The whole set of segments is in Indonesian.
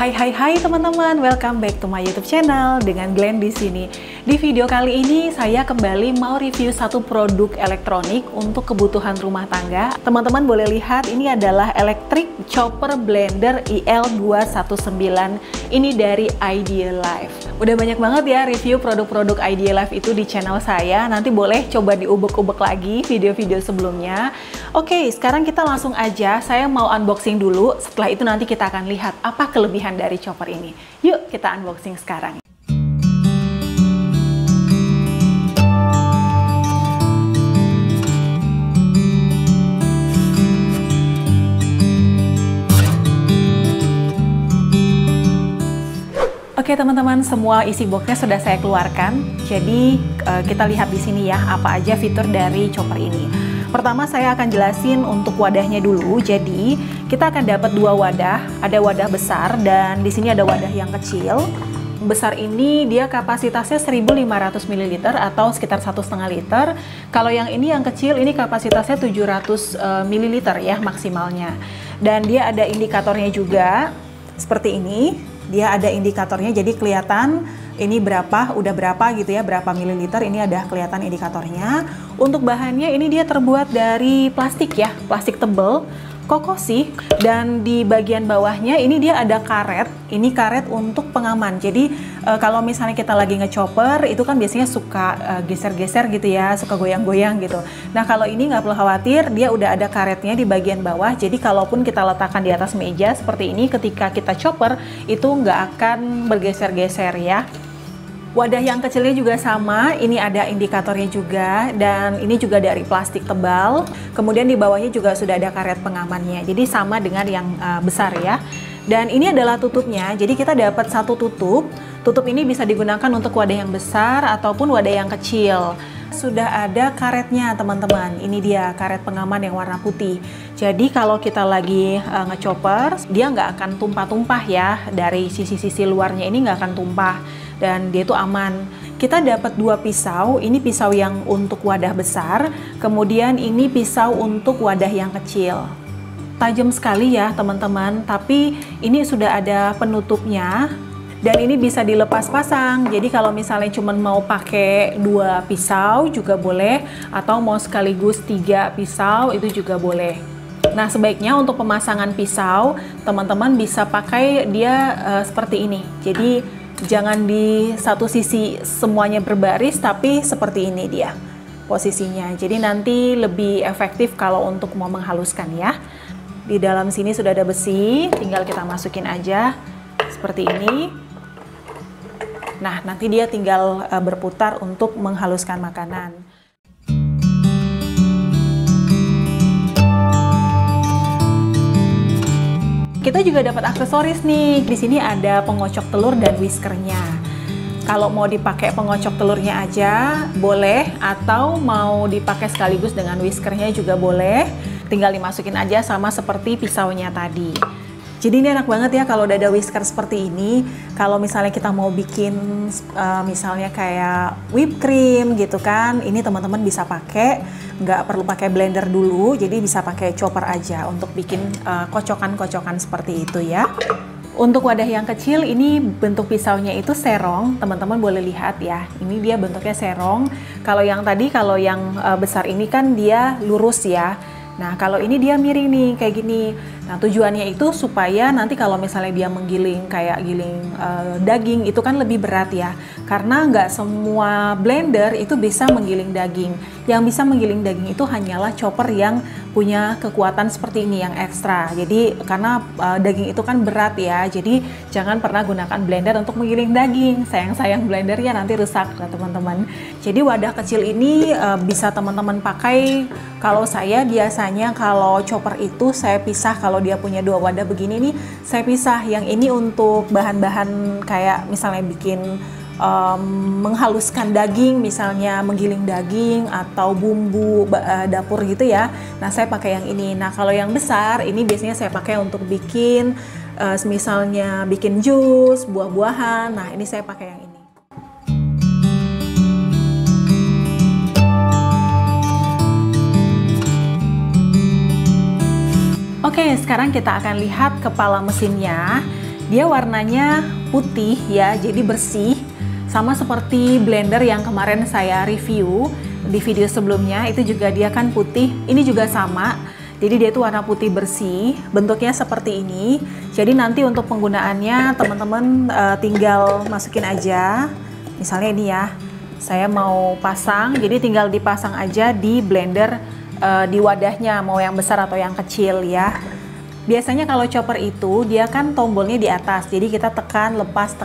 Hai teman-teman, welcome back to my YouTube channel dengan Glenn di sini. Di video kali ini saya kembali mau review satu produk elektronik untuk kebutuhan rumah tangga. Teman-teman boleh lihat ini adalah electric chopper blender IL219. Ini dari Idealife. Udah banyak banget ya review produk-produk Idealife itu di channel saya. Nanti boleh coba diubek-ubek lagi video-video sebelumnya. Oke, sekarang kita langsung aja. Saya mau unboxing dulu. Setelah itu nanti kita akan lihat apa kelebihan dari chopper ini. Yuk kita unboxing sekarang. Oke teman-teman, semua isi boxnya sudah saya keluarkan. Jadi kita lihat di sini ya apa aja fitur dari chopper ini. Pertama saya akan jelasin untuk wadahnya dulu. Jadi kita akan dapat dua wadah, ada wadah besar dan di sini ada wadah yang kecil. Besar ini dia kapasitasnya 1500 ml atau sekitar 1,5 liter. Kalau yang ini yang kecil ini kapasitasnya 700 ml ya maksimalnya. Dan dia ada indikatornya juga seperti ini. Dia ada indikatornya jadi kelihatan ini berapa, udah berapa gitu ya, berapa mililiter, ini ada kelihatan indikatornya. Untuk bahannya ini dia terbuat dari plastik ya, plastik tebal, kokoh sih. Dan di bagian bawahnya ini dia ada karet, ini karet untuk pengaman. Jadi kalau misalnya kita lagi ngechopper itu kan biasanya suka geser-geser gitu ya, suka goyang-goyang gitu. Nah kalau ini nggak perlu khawatir, dia udah ada karetnya di bagian bawah. Jadi kalaupun kita letakkan di atas meja seperti ini, ketika kita chopper itu nggak akan bergeser-geser ya. Wadah yang kecilnya juga sama, ini ada indikatornya juga dan ini juga dari plastik tebal. Kemudian di bawahnya juga sudah ada karet pengamannya, jadi sama dengan yang besar ya. Dan ini adalah tutupnya, jadi kita dapat satu tutup. Tutup ini bisa digunakan untuk wadah yang besar ataupun wadah yang kecil. Sudah ada karetnya teman-teman, ini dia karet pengaman yang warna putih. Jadi kalau kita lagi ngechopper, dia nggak akan tumpah-tumpah ya, dari sisi-sisi luarnya ini nggak akan tumpah. Dan dia itu aman. Kita dapat dua pisau, ini pisau yang untuk wadah besar, kemudian ini pisau untuk wadah yang kecil. Tajam sekali ya teman-teman, tapi ini sudah ada penutupnya dan ini bisa dilepas pasang. Jadi kalau misalnya cuma mau pakai dua pisau juga boleh, atau mau sekaligus 3 pisau itu juga boleh. Nah sebaiknya untuk pemasangan pisau teman-teman bisa pakai dia seperti ini. Jadi jangan di satu sisi semuanya berbaris, tapi seperti ini dia posisinya. Jadi nanti lebih efektif kalau untuk mau menghaluskan ya. Di dalam sini sudah ada besi, tinggal kita masukin aja seperti ini. Nah, nanti dia tinggal berputar untuk menghaluskan makanan. Kita juga dapat aksesoris nih. Di sini ada pengocok telur dan whiskernya. Kalau mau dipakai pengocok telurnya aja boleh, atau mau dipakai sekaligus dengan whiskernya juga boleh. Tinggal dimasukin aja sama seperti pisaunya tadi. Jadi ini enak banget ya kalau udah ada whisker seperti ini. Kalau misalnya kita mau bikin misalnya kayak whipped cream gitu kan, ini teman-teman bisa pakai, nggak perlu pakai blender dulu, jadi bisa pakai chopper aja untuk bikin kocokan-kocokan seperti itu ya. Untuk wadah yang kecil ini bentuk pisaunya itu serong, teman-teman boleh lihat ya. Ini dia bentuknya serong. Kalau yang tadi, kalau yang besar ini kan dia lurus ya. Nah kalau ini dia miring nih kayak gini. Nah tujuannya itu supaya nanti kalau misalnya dia menggiling kayak giling daging itu kan lebih berat ya. Karena nggak semua blender itu bisa menggiling daging. Yang bisa menggiling daging itu hanyalah chopper yang punya kekuatan seperti ini yang ekstra. Jadi karena daging itu kan berat ya. Jadi jangan pernah gunakan blender untuk menggiling daging. Sayang-sayang blender ya nanti rusak lah teman-teman. Jadi wadah kecil ini bisa teman-teman pakai. Kalau saya biasanya kalau chopper itu saya pisah, kalau dia punya dua wadah begini nih saya pisah. Yang ini untuk bahan-bahan kayak misalnya bikin menghaluskan daging, misalnya menggiling daging atau bumbu dapur gitu ya. Nah saya pakai yang ini. Nah kalau yang besar ini biasanya saya pakai untuk bikin misalnya bikin jus, buah-buahan. Nah ini saya pakai yang ini. Oke, sekarang kita akan lihat kepala mesinnya. Dia warnanya putih ya, jadi bersih. Sama seperti blender yang kemarin saya review di video sebelumnya, itu juga dia kan putih. Ini juga sama. Jadi dia itu warna putih bersih, bentuknya seperti ini. Jadi nanti untuk penggunaannya teman-teman tinggal masukin aja. Misalnya ini ya, saya mau pasang, jadi tinggal dipasang aja di blender di wadahnya, mau yang besar atau yang kecil ya. Biasanya kalau chopper itu dia kan tombolnya di atas, jadi kita tekan lepas.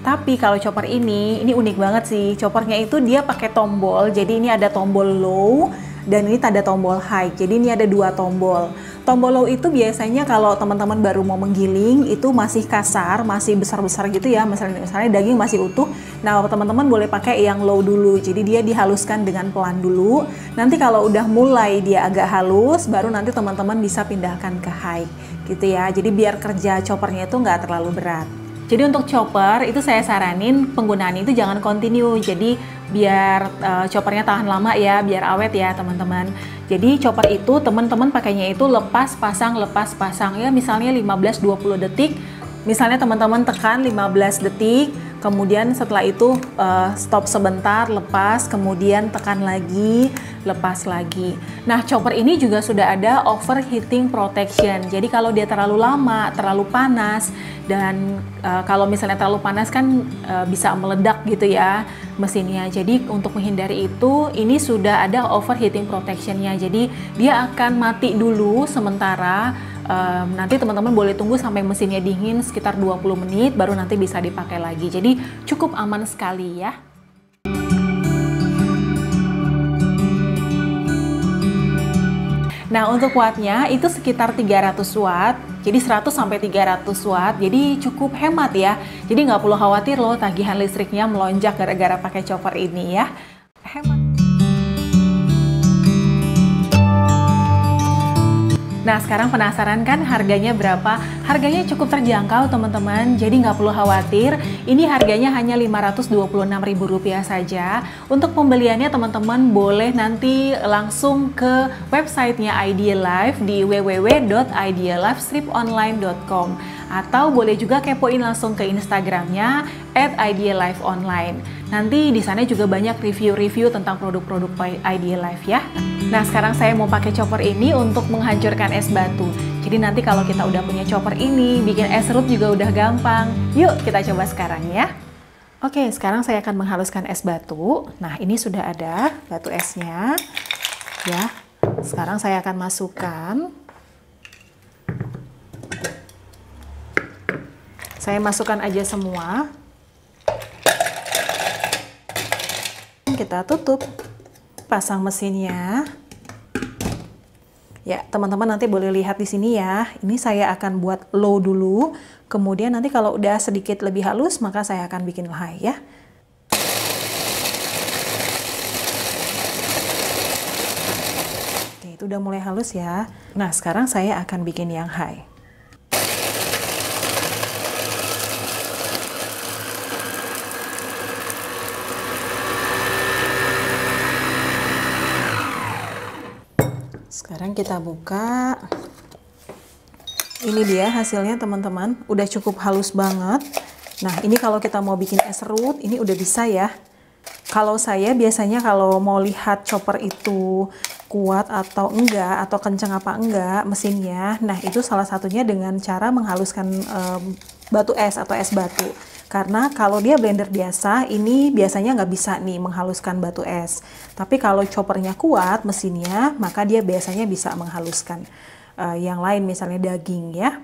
Tapi kalau chopper ini unik banget sih. Choppernya itu dia pakai tombol, jadi ini ada tombol low dan ini ada tombol high. Jadi ini ada dua tombol. Tombol low itu biasanya kalau teman-teman baru mau menggiling itu masih kasar, masih besar-besar gitu ya. Misalnya daging masih utuh. Nah, teman-teman boleh pakai yang low dulu. Jadi dia dihaluskan dengan pelan dulu. Nanti kalau udah mulai dia agak halus, baru nanti teman-teman bisa pindahkan ke high gitu ya. Jadi biar kerja choppernya itu nggak terlalu berat. Jadi untuk chopper itu saya saranin penggunaan itu jangan continue. Jadi biar choppernya tahan lama ya, biar awet ya teman-teman. Jadi chopper itu teman-teman pakainya itu lepas pasang ya, misalnya 15-20 detik. Misalnya teman-teman tekan 15 detik, kemudian setelah itu stop sebentar, lepas, kemudian tekan lagi, lepas lagi. Nah, chopper ini juga sudah ada overheating protection. Jadi kalau dia terlalu lama, terlalu panas, dan kalau misalnya terlalu panas kan bisa meledak gitu ya mesinnya. Jadi untuk menghindari itu, ini sudah ada overheating protectionnya. Jadi dia akan mati dulu sementara. Nanti teman-teman boleh tunggu sampai mesinnya dingin sekitar 20 menit baru nanti bisa dipakai lagi. Jadi cukup aman sekali ya. Nah, untuk wattnya itu sekitar 300 watt. Jadi 100 sampai 300 watt. Jadi cukup hemat ya. Jadi nggak perlu khawatir loh tagihan listriknya melonjak gara-gara pakai chopper ini ya. Hemat. Nah, sekarang penasaran kan harganya berapa? Harganya cukup terjangkau teman-teman, jadi nggak perlu khawatir. Ini harganya hanya Rp526.000 saja. Untuk pembeliannya teman-teman boleh nanti langsung ke websitenya Idealife di www.idealifestriponline.com atau boleh juga kepoin langsung ke Instagramnya @idealifeonline. Nanti di sana juga banyak review-review tentang produk-produk Idealife ya. Nah, sekarang saya mau pakai chopper ini untuk menghancurkan es batu. Jadi nanti kalau kita udah punya chopper ini, bikin es serut juga udah gampang. Yuk kita coba sekarang ya. Oke, sekarang saya akan menghaluskan es batu. Nah, ini sudah ada batu esnya. Ya. Sekarang saya akan masukkan. Saya masukkan aja semua. Kita tutup, pasang mesinnya. Ya, teman-teman nanti boleh lihat di sini ya. Ini saya akan buat low dulu. Kemudian nanti kalau udah sedikit lebih halus, maka saya akan bikin high ya. Oke, itu udah mulai halus ya. Nah, sekarang saya akan bikin yang high. Sekarang kita buka. Ini dia hasilnya teman-teman, udah cukup halus banget. Nah, ini kalau kita mau bikin es serut, ini udah bisa ya. Kalau saya biasanya kalau mau lihat chopper itu kuat atau enggak, atau kencang apa enggak mesinnya, nah itu salah satunya dengan cara menghaluskan batu es atau es batu. Karena kalau dia blender biasa, ini biasanya nggak bisa nih menghaluskan batu es. Tapi kalau choppernya kuat mesinnya, maka dia biasanya bisa menghaluskan yang lain, misalnya daging ya.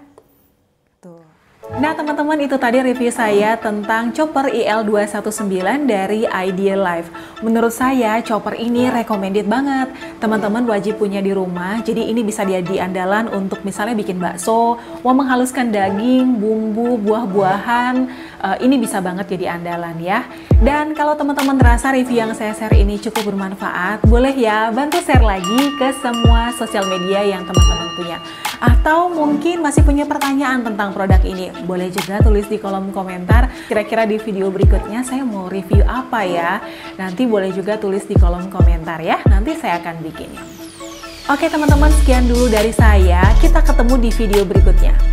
Tuh. Nah teman-teman, itu tadi review saya tentang chopper IL219 dari Idealife. Menurut saya chopper ini recommended banget. Teman-teman wajib punya di rumah. Jadi ini bisa jadi andalan untuk misalnya bikin bakso, mau menghaluskan daging, bumbu, buah-buahan. Ini bisa banget jadi andalan ya. Dan kalau teman-teman merasa review yang saya share ini cukup bermanfaat, boleh ya bantu share lagi ke semua sosial media yang teman-teman punya. Atau mungkin masih punya pertanyaan tentang produk ini, boleh juga tulis di kolom komentar. Kira-kira di video berikutnya saya mau review apa ya? Nanti boleh juga tulis di kolom komentar ya, nanti saya akan bikinnya. Oke teman-teman, sekian dulu dari saya. Kita ketemu di video berikutnya.